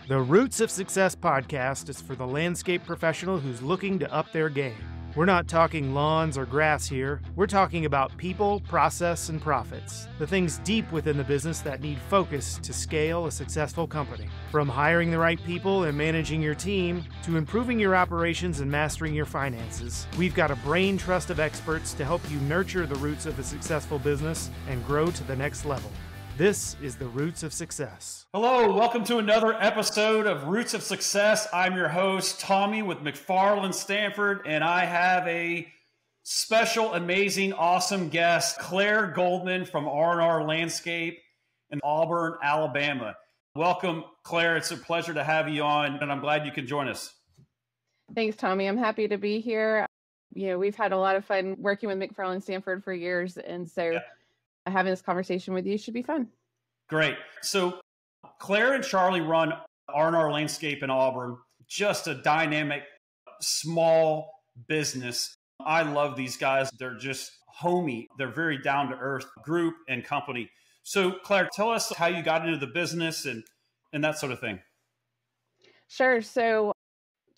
The Roots of Success podcast is for the landscape professional who's looking to up their game. We're not talking lawns or grass here. We're talking about people, process, and profits. The things deep within the business that need focus to scale a successful company. From hiring the right people and managing your team, to improving your operations and mastering your finances, we've got a brain trust of experts to help you nurture the roots of a successful business and grow to the next level. This is the Roots of Success. Hello, welcome to another episode of Roots of Success. I'm your host, Tommy with McFarland Stanford, and I have a special, amazing, awesome guest, Claire Goldman from R&R Landscape in Auburn, Alabama. Welcome, Claire. It's a pleasure to have you on, and I'm glad you can join us. Thanks, Tommy. I'm happy to be here. We've had a lot of fun working with McFarland Stanford for years, and so having this conversation with you should be fun. Great. So Claire and Charlie run R&R Landscape in Auburn, just a dynamic, small business. I love these guys. They're just homey. They're very down-to-earth group and company. So Claire, tell us how you got into the business and that sort of thing. Sure. So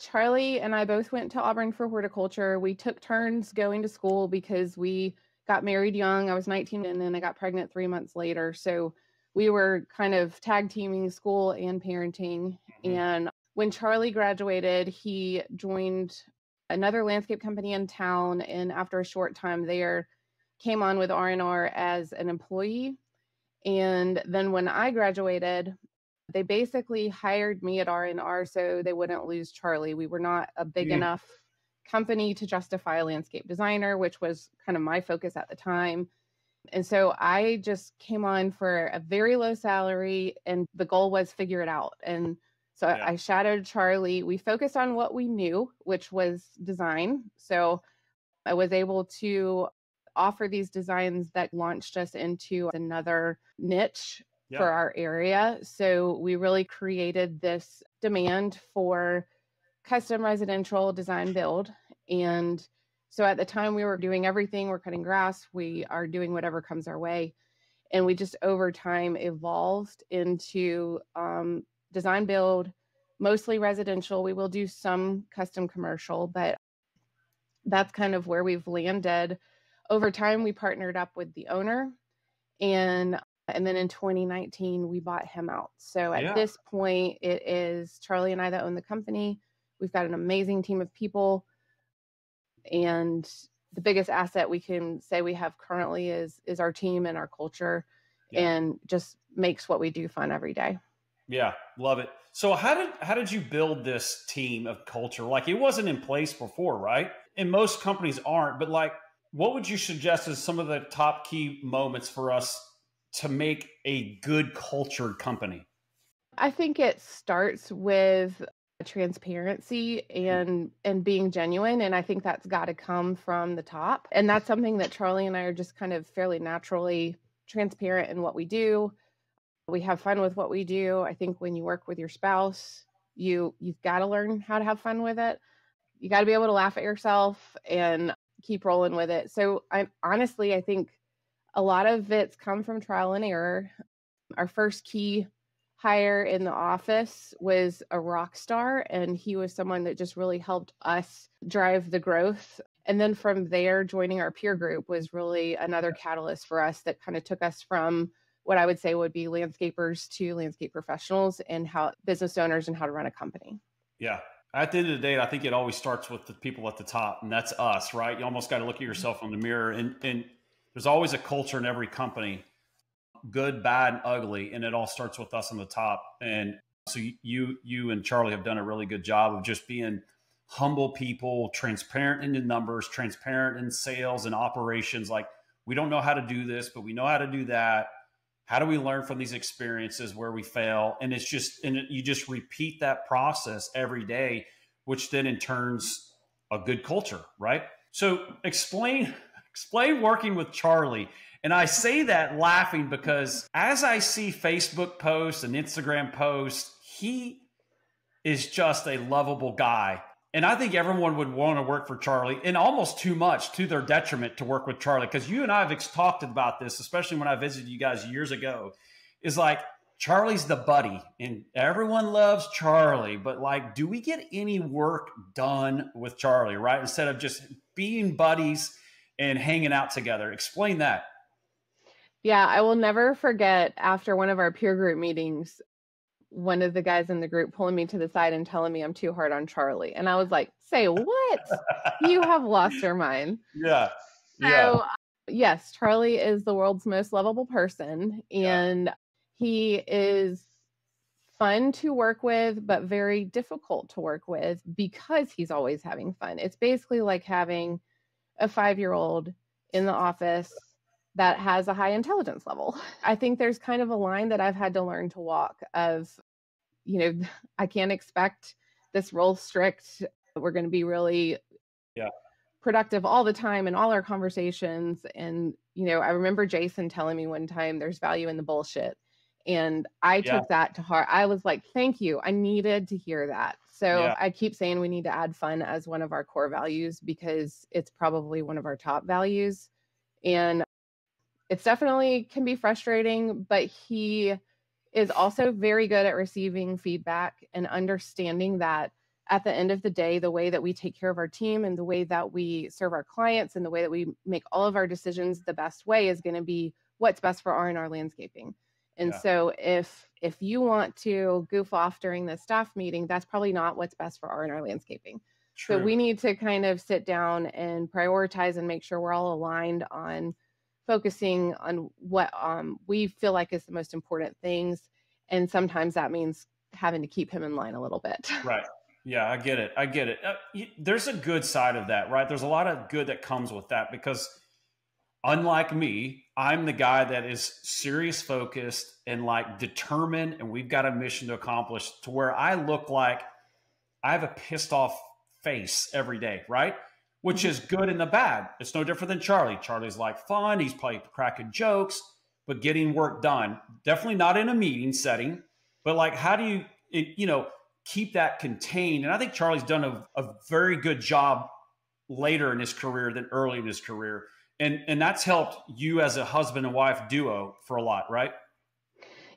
Charlie and I both went to Auburn for horticulture. We took turns going to school because we got married young. I was 19 and then I got pregnant 3 months later. So we were kind of tag teaming school and parenting. And when Charlie graduated, he joined another landscape company in town. And after a short time there, came on with R&R as an employee. And then when I graduated, they basically hired me at R&R so they wouldn't lose Charlie. We were not a big enough company to justify a landscape designer, which was kind of my focus at the time. And so I just came on for a very low salary and the goal was figure it out. And so I shadowed Charlie. We focused on what we knew, which was design. So I was able to offer these designs that launched us into another niche for our area. So we really created this demand for custom residential design build. And so at the time we were doing everything. We're cutting grass. We are doing whatever comes our way. And we just over time evolved into design build, mostly residential. We will do some custom commercial, but that's kind of where we've landed. Over time, we partnered up with the owner and then in 2019, we bought him out. So at this point, it is Charlie and I that own the company. We've got an amazing team of people. And the biggest asset we can say we have currently is our team and our culture and just makes what we do fun every day. Yeah, love it. So how did you build this team of culture? Like it wasn't in place before, right? And most companies aren't, but like what would you suggest as some of the top key moments for us to make a good cultured company? I think it starts with transparency and being genuine. And I think that's got to come from the top. And that's something that Charlie and I are just kind of fairly naturally transparent in what we do. We have fun with what we do. I think when you work with your spouse, you've got to learn how to have fun with it. You got to be able to laugh at yourself and keep rolling with it. So I think a lot of it's come from trial and error. Our first key hire in the office was a rock star, and he was someone that just really helped us drive the growth. And then from there, joining our peer group was really another catalyst for us that kind of took us from what I would say would be landscapers to landscape professionals and how business owners and how to run a company. Yeah. At the end of the day, I think it always starts with the people at the top, and that's us, right? You almost got to look at yourself in the mirror, and there's always a culture in every company, good, bad, and ugly. And it all starts with us on the top. And so you and Charlie have done a really good job of just being humble people, transparent in the numbers, transparent in sales and operations. Like, we don't know how to do this, but we know how to do that. How do we learn from these experiences where we fail? And you just repeat that process every day, which then in turns a good culture, right? So explain working with Charlie. And I say that laughing because as I see Facebook posts and Instagram posts, he is just a lovable guy. And I think everyone would want to work for Charlie, and almost too much to their detriment to work with Charlie. Because you and I have talked about this, especially when I visited you guys years ago, is like Charlie's the buddy and everyone loves Charlie, but like, do we get any work done with Charlie, right? Instead of just being buddies and hanging out together. Explain that. Yeah, I will never forget after one of our peer group meetings, one of the guys in the group pulling me to the side and telling me I'm too hard on Charlie. And I was like, say what? You have lost your mind. Yeah. So yes, Charlie is the world's most lovable person, and he is fun to work with, but very difficult to work with because he's always having fun. It's basically like having a 5-year-old in the office that has a high intelligence level. I think there's kind of a line that I've had to learn to walk of, I can't expect this role strict. We're going to be really productive all the time in all our conversations. And, I remember Jason telling me one time there's value in the bullshit. And I took that to heart. I was like, thank you. I needed to hear that. So I keep saying we need to add fun as one of our core values because it's probably one of our top values. And it's definitely can be frustrating, but he is also very good at receiving feedback and understanding that at the end of the day, the way that we take care of our team and the way that we serve our clients and the way that we make all of our decisions the best way is going to be what's best for R&R landscaping. And so if you want to goof off during the staff meeting, that's probably not what's best for R&R landscaping. True. So we need to kind of sit down and prioritize and make sure we're all aligned on focusing on what we feel like is the most important things. And sometimes that means having to keep him in line a little bit. Right. Yeah, I get it. There's a good side of that, right? There's a lot of good that comes with that because unlike me, I'm the guy that is serious focused and like determined, and we've got a mission to accomplish to where I look like I have a pissed off face every day, right? Which is good and the bad. It's no different than Charlie. Charlie's like fun. He's probably cracking jokes, but getting work done. Definitely not in a meeting setting, but like, how do you, keep that contained? And I think Charlie's done a very good job later in his career than early in his career. And that's helped you as a husband and wife duo for a lot, right?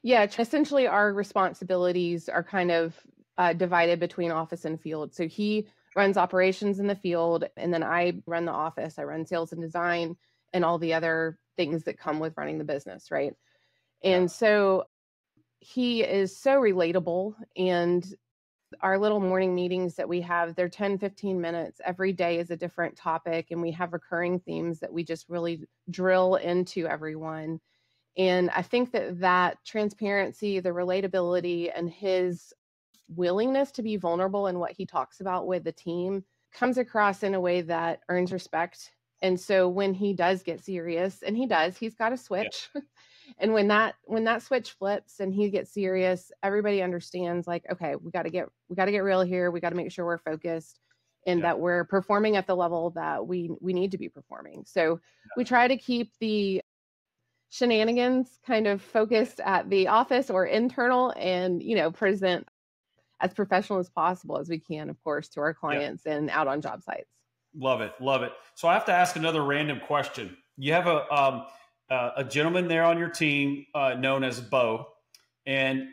Yeah, essentially our responsibilities are kind of divided between office and field. So he runs operations in the field, and then I run the office. I run sales and design and all the other things that come with running the business, right? And so he is so relatable, and our little morning meetings that we have, they're 10, 15 minutes. Every day is a different topic, and we have recurring themes that we just really drill into everyone. And I think that transparency, the relatability, and his willingness to be vulnerable in what he talks about with the team comes across in a way that earns respect. And so when he does get serious, and he's got a switch. Yeah. And when that switch flips and he gets serious, everybody understands like, okay, we got to get real here. We got to make sure we're focused and that we're performing at the level that we need to be performing. So we try to keep the shenanigans kind of focused at the office or internal and, present as professional as possible as we can, of course, to our clients and out on job sites. Love it. So I have to ask another random question. You have a gentleman there on your team known as Bo, and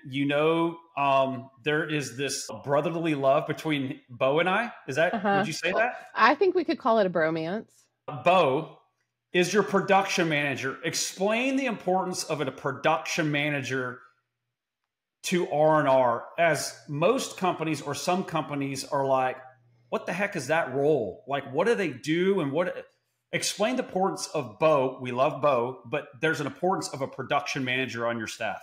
there is this brotherly love between Bo and I. Is that, would you say that? I think we could call it a bromance. Bo is your production manager. Explain the importance of a production manager to R&R, as most companies or some companies are like, what the heck is that role? Like, what do they do? And explain the importance of Bo. We love Bo, but there's an importance of a production manager on your staff.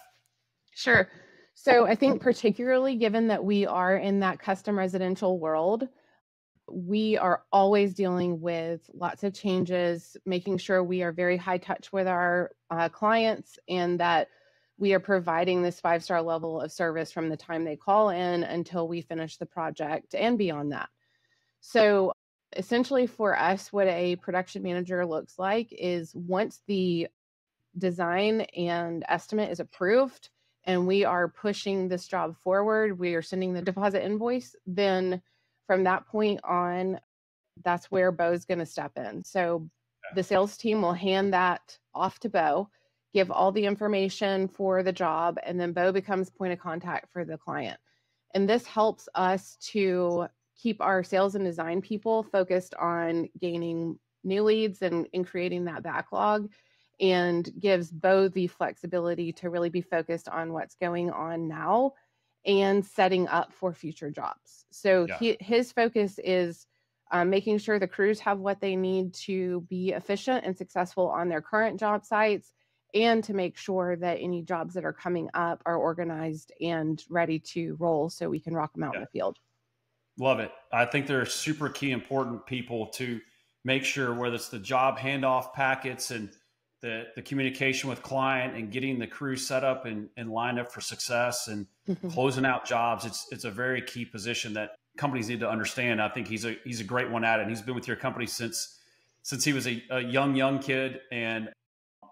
Sure. So I think particularly given that we are in that custom residential world, we are always dealing with lots of changes, making sure we are very high touch with our clients and that we are providing this 5-star level of service from the time they call in until we finish the project and beyond that. So essentially for us, what a production manager looks like is once the design and estimate is approved and we are pushing this job forward, we are sending the deposit invoice, then from that point on, that's where Bo's going to step in. So the sales team will hand that off to Bo. give all the information for the job, and then Bo becomes point of contact for the client. And this helps us to keep our sales and design people focused on gaining new leads and creating that backlog, and gives Bo the flexibility to really be focused on what's going on now and setting up for future jobs. So his focus is making sure the crews have what they need to be efficient and successful on their current job sites, and to make sure that any jobs that are coming up are organized and ready to roll so we can rock them out in the field. Love it. I think they're super key, important people to make sure, whether it's the job handoff packets and the communication with client and getting the crew set up and lined up for success and closing out jobs. It's a very key position that companies need to understand. I think he's a great one at it. And he's been with your company since he was a young kid, and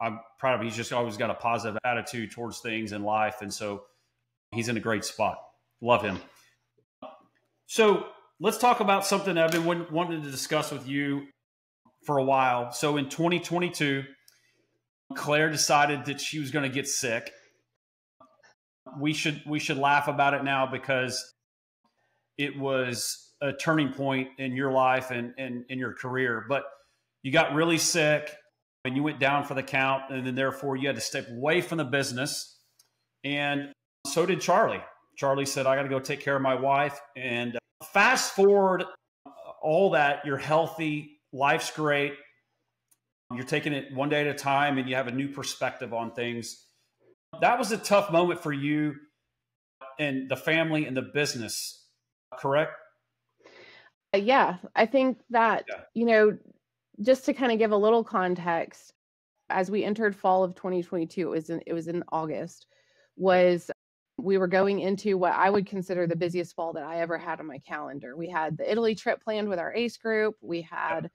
I'm proud of him. He's just always got a positive attitude towards things in life. And so he's in a great spot. Love him. So let's talk about something I've been wanting to discuss with you for a while. So in 2022, Claire decided that she was going to get sick. We should laugh about it now because it was a turning point in your life and in your career. But you got really sick and you went down for the count, and then therefore you had to step away from the business. And so did Charlie. Charlie said, I got to go take care of my wife. And fast forward all that, you're healthy, life's great. You're taking it one day at a time, and you have a new perspective on things. That was a tough moment for you and the family and the business, correct? Yeah, I think that, just to kind of give a little context, as we entered fall of 2022, it was in August, we were going into what I would consider the busiest fall that I ever had on my calendar. We had the Italy trip planned with our ACE group. We had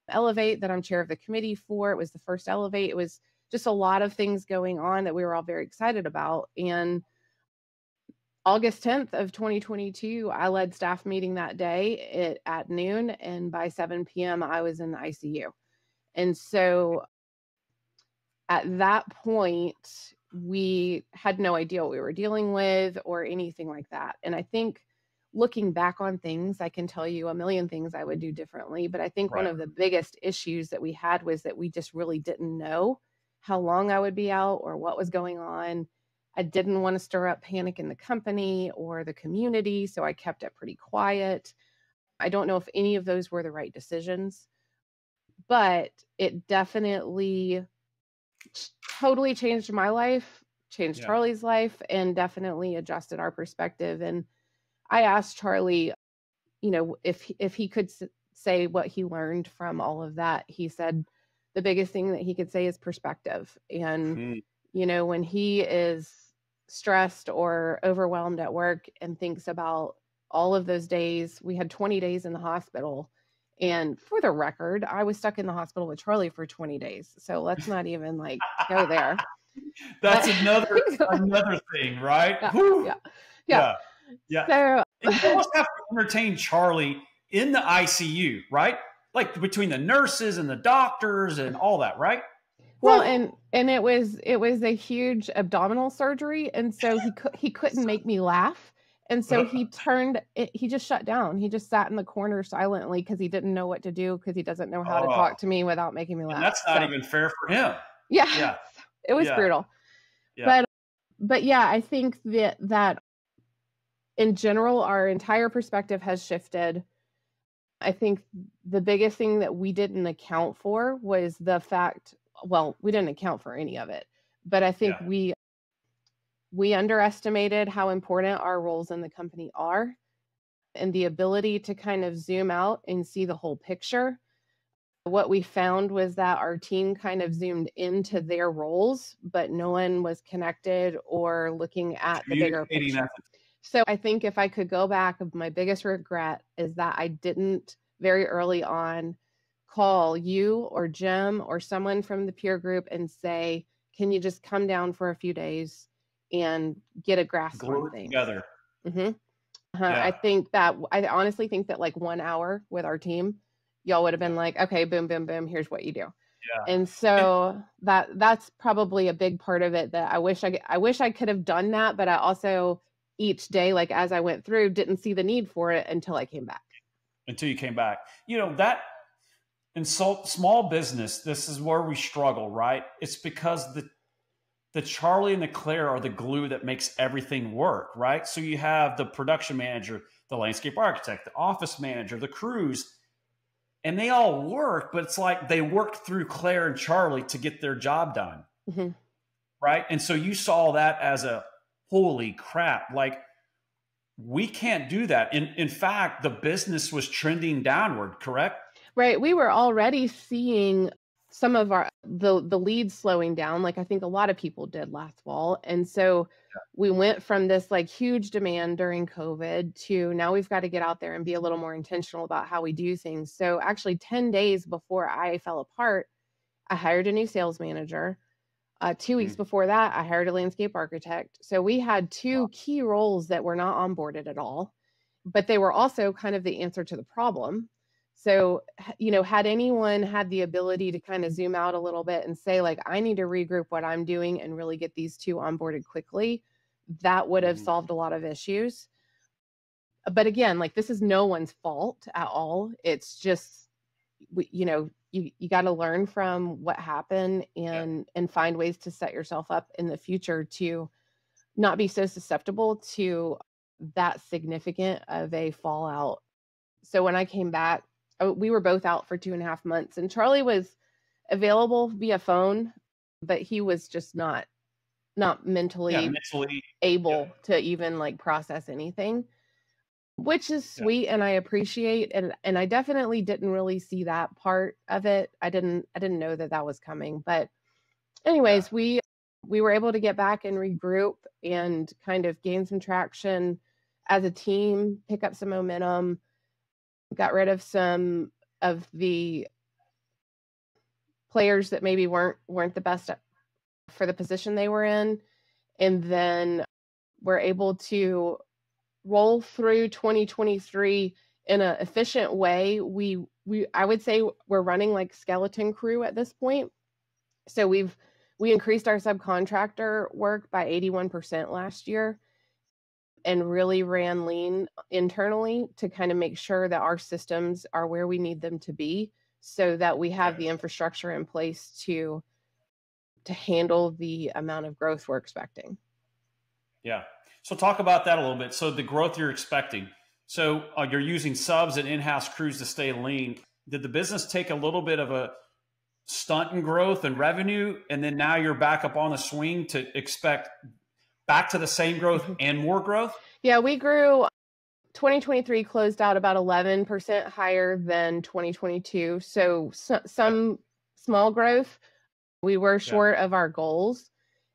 Elevate that I'm chair of the committee for. It was the first Elevate. It was just a lot of things going on that we were all very excited about. And August 10th of 2022, I led staff meeting that day at noon. And by 7 p.m., I was in the ICU. And so at that point, we had no idea what we were dealing with or anything like that. And I think looking back on things, I can tell you a million things I would do differently. But I think one of the biggest issues that we had was that we just really didn't know how long I would be out or what was going on. I didn't want to stir up panic in the company or the community, so I kept it pretty quiet. I don't know if any of those were the right decisions, but it definitely totally changed my life, changed Charlie's life, and definitely adjusted our perspective. And I asked Charlie, if he could say what he learned from all of that. He said the biggest thing that he could say is perspective. And, when he is stressed or overwhelmed at work and thinks about all of those days, we had 20 days in the hospital. And for the record, I was stuck in the hospital with Charlie for 20 days. So let's not even go there. That's another thing, right? Yeah. So you almost have to entertain Charlie in the ICU, right? Like between the nurses and the doctors and all that, right? Well, and it was a huge abdominal surgery, and so he couldn't make me laugh, and so he just shut down. He just sat in the corner silently because he didn't know what to do because he doesn't know how to talk to me without making me laugh. And that's not even fair for him. Yeah. It was brutal. Yeah. But yeah, I think that in general, our entire perspective has shifted. I think the biggest thing that we didn't account for was the fact, we didn't account for any of it, but I think we underestimated how important our roles in the company are, and the ability to kind of zoom out and see the whole picture. What we found was that our team kind of zoomed into their roles, but no one was connected or looking at the bigger picture. So I think if I could go back, my biggest regret is that I didn't very early on call you or Jim or someone from the peer group and say, can you just come down for a few days and get a grasp on things together? I honestly think that 1 hour with our team, y'all would have been like, okay, boom, boom, boom, here's what you do. And And so that's probably a big part of it, that I wish I could have done that, but I also each day, like as I went through, didn't see the need for it until I came back. until you came back, that in small business, this is where we struggle, right? It's because the Charlie and the Claire are the glue that makes everything work, right? So you have the production manager, the landscape architect, the office manager, the crews, and they all work, but it's like they work through Claire and Charlie to get their job done, Mm-hmm. right? And so you saw that as a holy crap, like we can't do that. In fact, the business was trending downward, correct? Right. We were already seeing some of the leads slowing down, like I think a lot of people did last fall. And so we went from this like huge demand during COVID to now we've got to get out there and be a little more intentional about how we do things. So actually 10 days before I fell apart, I hired a new sales manager. 2 weeks before that, I hired a landscape architect. So we had two key roles that were not onboarded at all, but they were also kind of the answer to the problem. So, had anyone had the ability to kind of zoom out a little bit and say, like, I need to regroup what I'm doing and really get these two onboarded quickly, that would have solved a lot of issues. But again, like, this is no one's fault at all. It's just, you got to learn from what happened and find ways to set yourself up in the future to not be so susceptible to that significant of a fallout. So when I came back, we were both out for 2.5 months, and Charlie was available via phone, but he was just not mentally able to even like process anything, which is sweet. And I appreciate, and I definitely didn't really see that part of it. I didn't know that was coming, but anyways, we were able to get back and regroup and kind of gain some traction as a team, pick up some momentum, got rid of some of the players that maybe weren't the best for the position they were in. And then we're able to roll through 2023 in an efficient way. I would say we're running like skeleton crew at this point. So we increased our subcontractor work by 81% last year and really ran lean internally to kind of make sure that our systems are where we need them to be so that we have the infrastructure in place to handle the amount of growth we're expecting. Yeah. So talk about that a little bit. So the growth you're expecting. So you're using subs and in-house crews to stay lean. Did the business take a little bit of a stunt in growth and revenue, and then now you're back up on the swing to expect back to the same growth and more growth? Yeah, we grew. 2023 closed out about 11% higher than 2022. So some small growth. We were short of our goals.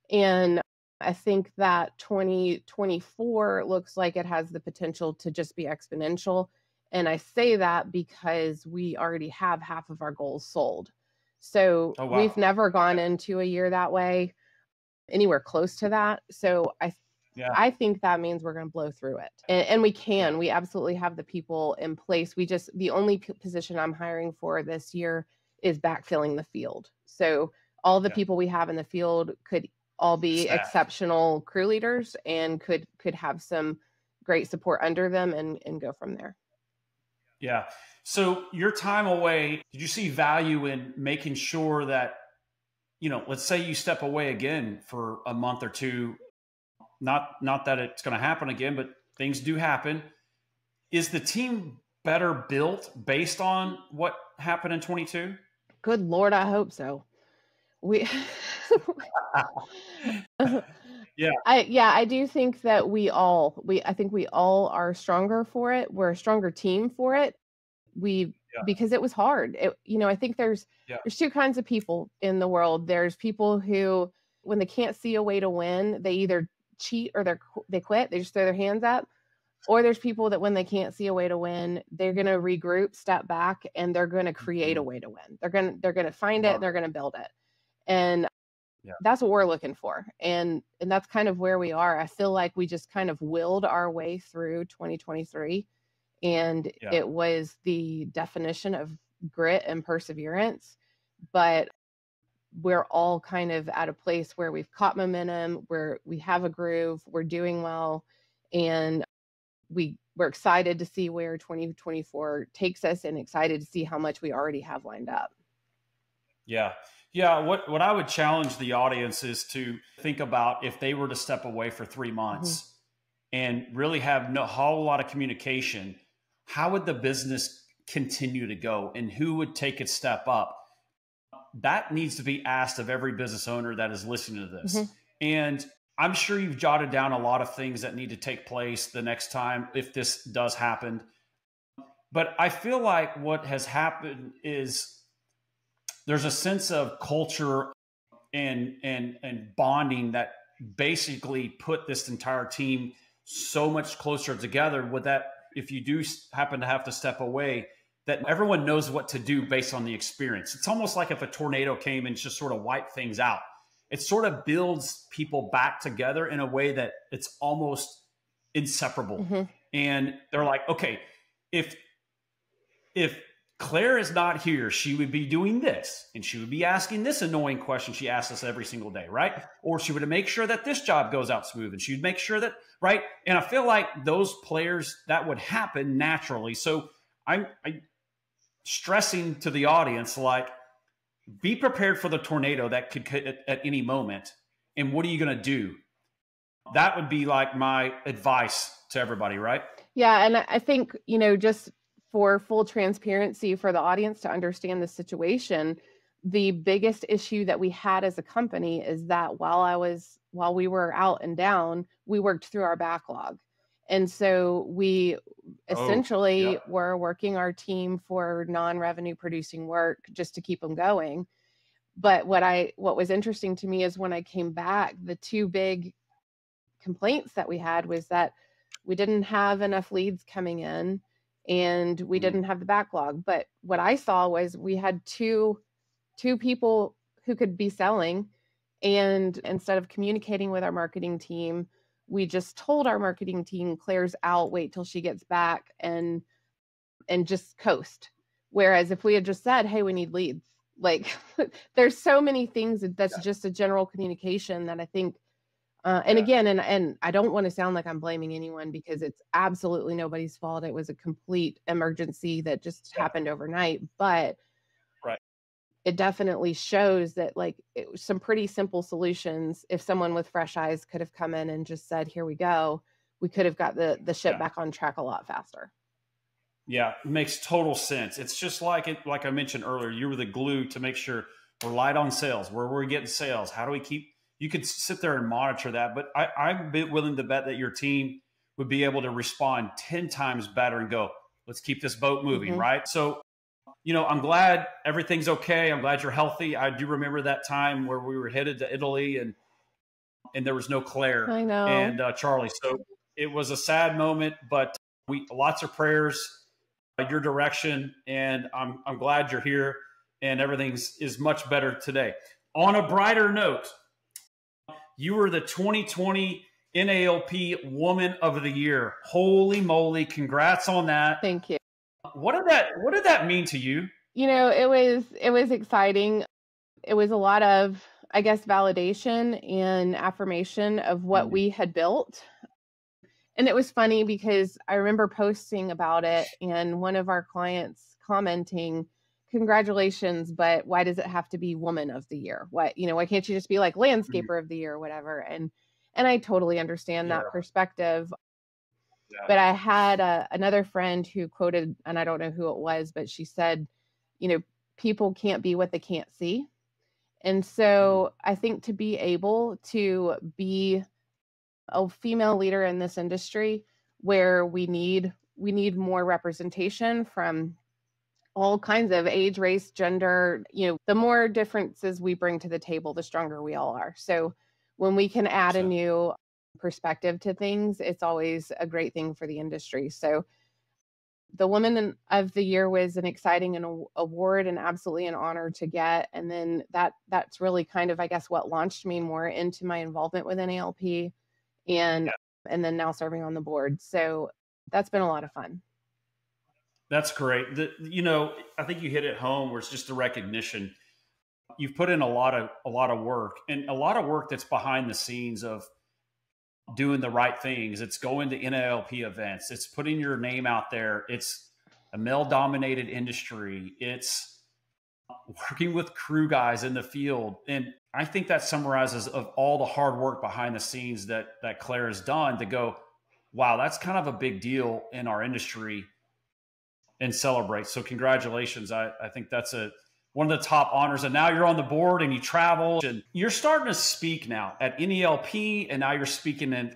And I think that 2024 looks like it has the potential to just be exponential. And I say that because we already have half of our goals sold. So we've never gone into a year that way, anywhere close to that. So I think that means we're going to blow through it. And we can. We absolutely have the people in place. The only position I'm hiring for this year is backfilling the field. So all the people we have in the field could all be exceptional crew leaders and could have some great support under them and go from there. Yeah. So your time away, did you see value in making sure that, let's say you step away again for a month or two, not that it's going to happen again, but things do happen. Is the team better built based on what happened in 22? Good Lord, I hope so. I do think that I think we all are stronger for it. We're a stronger team for it. Because it was hard. I think there's two kinds of people in the world. There's people who, when they can't see a way to win, they either cheat or they quit. They just throw their hands up. Or there's people that when they can't see a way to win, they're going to regroup, step back, and they're going to create a way to win. They're going to find it and they're going to build it. And that's what we're looking for. And that's kind of where we are. I feel like we just kind of willed our way through 2023. And it was the definition of grit and perseverance. But we're all kind of at a place where we've caught momentum, where we have a groove, we're doing well, and we're excited to see where 2024 takes us and excited to see how much we already have lined up. Yeah. Yeah. What I would challenge the audience is to think about if they were to step away for 3 months and really have no whole lot of communication, how would the business continue to go and who would take a step up? That needs to be asked of every business owner that is listening to this. And I'm sure you've jotted down a lot of things that need to take place the next time if this does happen. But I feel like what has happened is there's a sense of culture and bonding that basically put this entire team so much closer together with that. If you do happen to have to step away, that everyone knows what to do based on the experience. It's almost like if a tornado came and just sort of wiped things out. It sort of builds people back together in a way that it's almost inseparable. And they're like, okay, if Claire is not here, she would be doing this, and she would be asking this annoying question she asks us every single day, right? Or she would make sure that this job goes out smooth, and she'd make sure that, right? And I feel like those players, that would happen naturally. So I'm stressing to the audience, like, be prepared for the tornado that could hit at any moment. And what are you going to do? That would be like my advice to everybody, right? Yeah. And I think, just for full transparency for the audience to understand the situation, the biggest issue that we had as a company is that while we were out and down, we worked through our backlog. And so we essentially were working our team for non-revenue producing work just to keep them going. But what was interesting to me is when I came back, the two big complaints that we had was that we didn't have enough leads coming in and we didn't have the backlog. But what I saw was we had two people who could be selling, and instead of communicating with our marketing team, we just told our marketing team, Claire's out, wait till she gets back, and just coast. Whereas if we had just said, hey, we need leads, like there's so many things that's just a general communication that I think, and again, and I don't want to sound like I'm blaming anyone, because it's absolutely nobody's fault. It was a complete emergency that just happened overnight, but it definitely shows that it was some pretty simple solutions. If someone with fresh eyes could have come in and just said, here we go, we could have got the ship back on track a lot faster. Yeah, it makes total sense. It's just like I mentioned earlier, you were the glue to make sure we're light on sales. Where we're getting sales. How do we keep, you could sit there and monitor that, but I'm willing to bet that your team would be able to respond 10 times better and go, let's keep this boat moving, right? So, I'm glad everything's okay. I'm glad you're healthy. I do remember that time where we were headed to Italy and there was no Claire and Charlie. So it was a sad moment, but lots of prayers your direction, and I'm glad you're here and everything is much better today. On a brighter note, you were the 2020 NALP Woman of the Year. Holy moly. Congrats on that. Thank you. What did that mean to you? It was exciting. It was a lot of, I guess, validation and affirmation of what we had built. And it was funny because I remember posting about it and one of our clients commenting, congratulations, but why does it have to be Woman of the Year? Why can't you just be like Landscaper of the Year or whatever? And I totally understand that perspective. Yeah. But I had another friend who quoted, and I don't know who it was, but she said, people can't be what they can't see. And so I think to be able to be a female leader in this industry where we need more representation from all kinds of age, race, gender, the more differences we bring to the table, the stronger we all are. So when we can add a new perspective to things, it's always a great thing for the industry. So the Woman of the Year was an exciting award and absolutely an honor to get. And then that's really kind of, I guess, what launched me more into my involvement with NALP and then now serving on the board. So that's been a lot of fun. That's great. I think you hit it home where it's just a recognition. you've put in a lot of work, and a lot of work that's behind the scenes of doing the right things. It's going to NALP events. It's putting your name out there. It's a male dominated industry. It's working with crew guys in the field. And I think that summarizes of all the hard work behind the scenes that Claire has done to go, wow, that's kind of a big deal in our industry, and celebrate. So congratulations. I think that's one of the top honors. And now you're on the board and you travel and you're starting to speak now at NALP. And now you're speaking in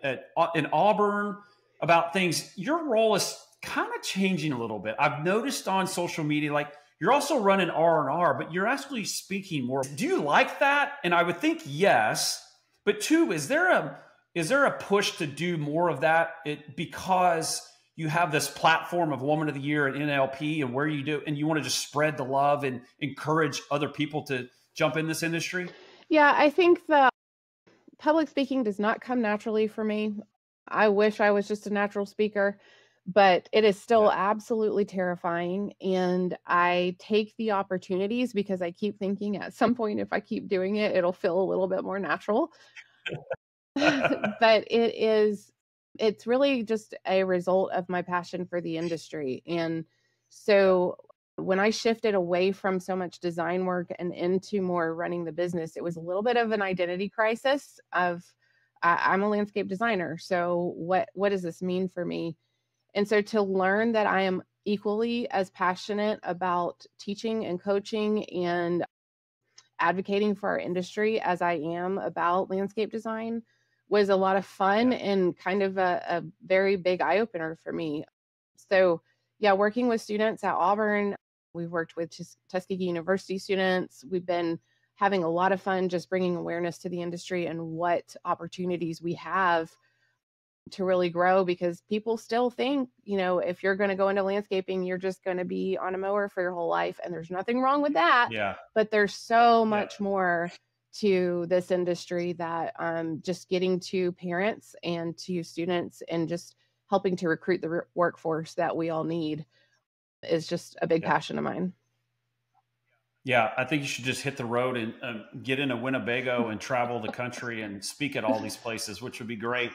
in Auburn about things. Your role is kind of changing a little bit. I've noticed on social media, like you're also running R&R, but you're actually speaking more. Do you like that? And I would think yes, but two, is there a push to do more of that because you have this platform of Woman of the Year at NLP and where you do, and you want to just spread the love and encourage other people to jump in this industry? Yeah, I think the public speaking does not come naturally for me. I wish I was just a natural speaker, but it is still absolutely terrifying. And I take the opportunities because I keep thinking at some point, if I keep doing it, it'll feel a little bit more natural. But it's really just a result of my passion for the industry. And so when I shifted away from so much design work and into more running the business, it was a little bit of an identity crisis of I'm a landscape designer. So what does this mean for me? And so to learn that I am equally as passionate about teaching and coaching and advocating for our industry as I am about landscape design was a lot of fun and kind of a very big eye-opener for me. So yeah, working with students at Auburn, we've worked with Tuskegee University students. We've been having a lot of fun just bringing awareness to the industry and what opportunities we have to really grow, because people still think, if you're going to go into landscaping, you're just going to be on a mower for your whole life. And there's nothing wrong with that. Yeah. But there's so much more to this industry that just getting to parents and to students and just helping to recruit the workforce that we all need is just a big passion of mine. Yeah, I think you should just hit the road and get into Winnebago and travel the country and speak at all these places, which would be great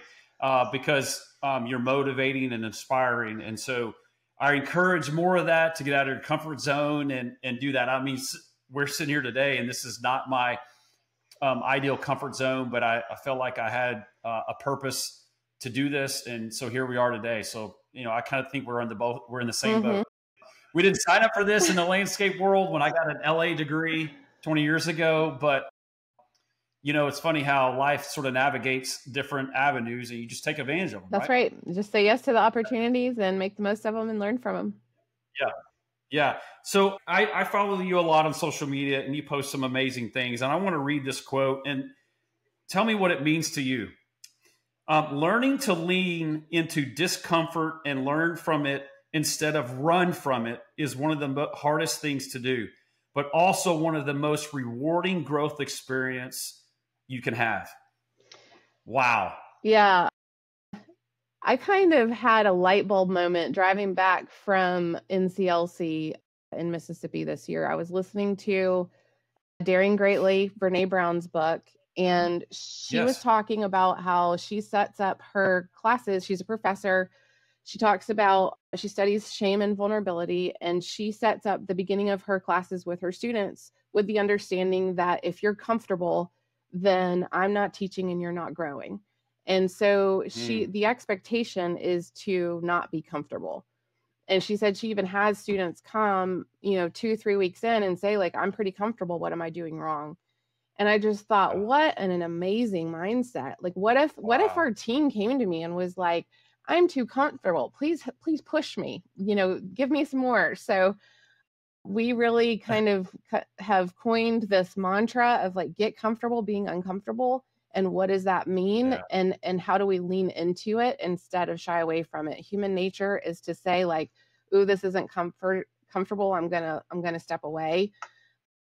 because you're motivating and inspiring. And so I encourage more of that, to get out of your comfort zone and do that. I mean, we're sitting here today and this is not my ideal comfort zone, but I felt like I had a purpose to do this. And so here we are today. So, I kind of think we're in the same boat. We didn't sign up for this in the landscape world when I got an LA degree 20 years ago, but it's funny how life sort of navigates different avenues and you just take advantage of them. That's right. Just say yes to the opportunities and make the most of them and learn from them. Yeah. Yeah. So I follow you a lot on social media and you post some amazing things. And I want to read this quote and tell me what it means to you. Learning to lean into discomfort and learn from it instead of run from it is one of the hardest things to do, but also one of the most rewarding growth experience you can have. Wow. Yeah. I kind of had a light bulb moment driving back from NCLC in Mississippi this year. I was listening to Daring Greatly, Brene Brown's book, and she was talking about how she sets up her classes. She's a professor. She talks about, she studies shame and vulnerability, and she sets up the beginning of her classes with her students with the understanding that if you're comfortable, then I'm not teaching and you're not growing. And so the expectation is to not be comfortable. And she said she even has students come, 2-3 weeks in and say, like, I'm pretty comfortable. What am I doing wrong? And I just thought, what an amazing mindset. Like, what if our team came to me and was like, I'm too comfortable. Please push me, give me some more. So we really kind of have coined this mantra of like, get comfortable being uncomfortable. And what does that mean? Yeah. And how do we lean into it instead of shy away from it? Human nature is to say like, ooh, this isn't comfortable. I'm gonna step away.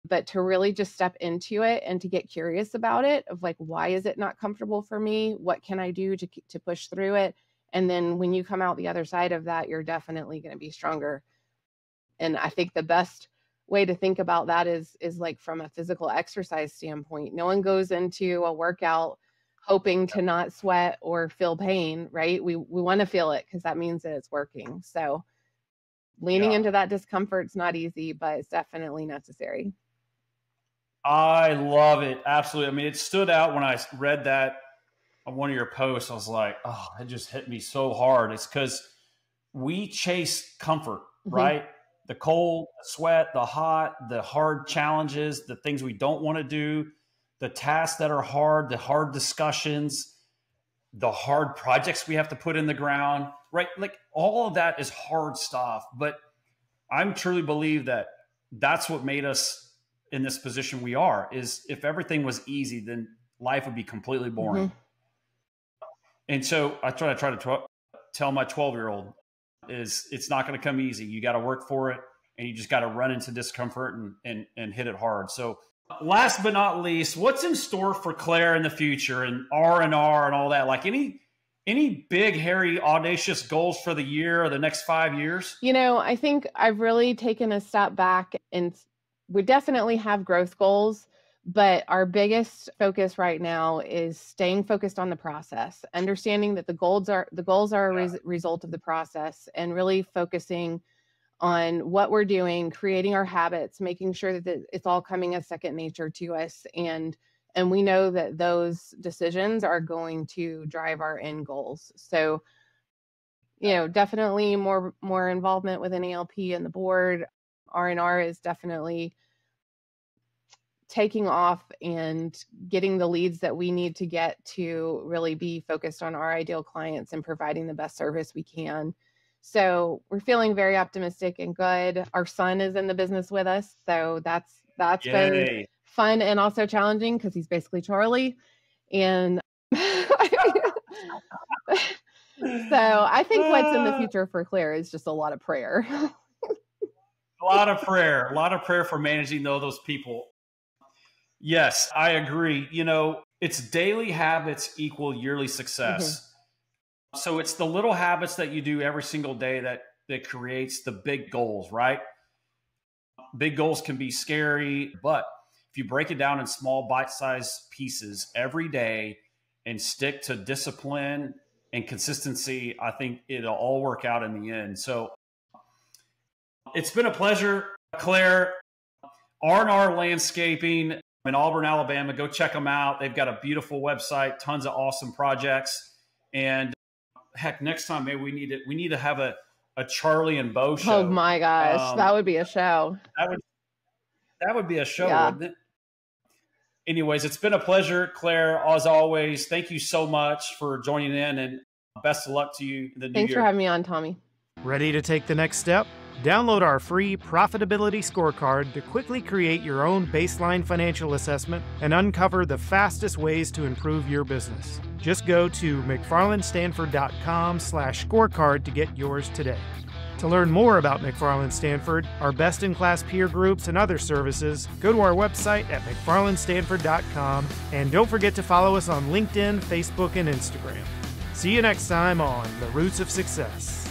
But to really just step into it and to get curious about it, of like, why is it not comfortable for me? What can I do to push through it? And then when you come out the other side of that, you're definitely going to be stronger. And I think the best way to think about that is like from a physical exercise standpoint. No one goes into a workout hoping to not sweat or feel pain, right? We want to feel it because that means that it's working. So leaning into that discomfort's not easy, but it's definitely necessary. I love it. Absolutely. I mean, it stood out when I read that on one of your posts. I was like, oh, it just hit me so hard. It's because we chase comfort, right? The cold, the sweat, the hot, the hard challenges, the things we don't want to do, the tasks that are hard, the hard discussions, the hard projects we have to put in the ground, right? Like all of that is hard stuff. But I truly believe that that's what made us in this position we are, is if everything was easy, then life would be completely boring. And so I try to tell my 12-year-old is it's not going to come easy. You got to work for it, and you just got to run into discomfort and hit it hard. So last but not least, what's in store for Claire in the future and R&R and all that? Like any big, hairy, audacious goals for the year or the next 5 years? You know, I think I've really taken a step back, and we definitely have growth goals, but our biggest focus right now is staying focused on the process, understanding that the goals are a result of the process, and really focusing on what we're doing, creating our habits, making sure that it's all coming as second nature to us. And we know that those decisions are going to drive our end goals. So, you know, definitely more involvement with NALP and the board. R&R is definitely taking off and getting the leads that we need to get to really be focused on our ideal clients and providing the best service we can. So we're feeling very optimistic and good. Our son is in the business with us, so that's been fun and also challenging because he's basically Charlie. And so I think what's in the future for Claire is just a lot of prayer. A lot of prayer for managing those people. Yes, I agree. You know, it's daily habits equal yearly success. So it's the little habits that you do every single day that creates the big goals, right? Big goals can be scary, but if you break it down in small bite-sized pieces every day and stick to discipline and consistency, I think it'll all work out in the end. So it's been a pleasure, Claire. R&R Landscaping in Auburn, Alabama. Go check them out. They've got a beautiful website, tons of awesome projects. And heck, next time maybe we need to have a Charlie and Bo show. Oh my gosh, that would be a show. That would be a show, wouldn't it? Anyways, it's been a pleasure, Claire, as always. Thank you so much for joining in, and best of luck to you in the new year. Thanks for having me on, Tommy. Ready to take the next step? Download our free Profitability Scorecard to quickly create your own baseline financial assessment and uncover the fastest ways to improve your business. Just go to mcfarlandstanford.com/scorecard to get yours today. To learn more about McFarland Stanford, our best-in-class peer groups, and other services, go to our website at mcfarlandstanford.com, and don't forget to follow us on LinkedIn, Facebook, and Instagram. See you next time on The Roots of Success.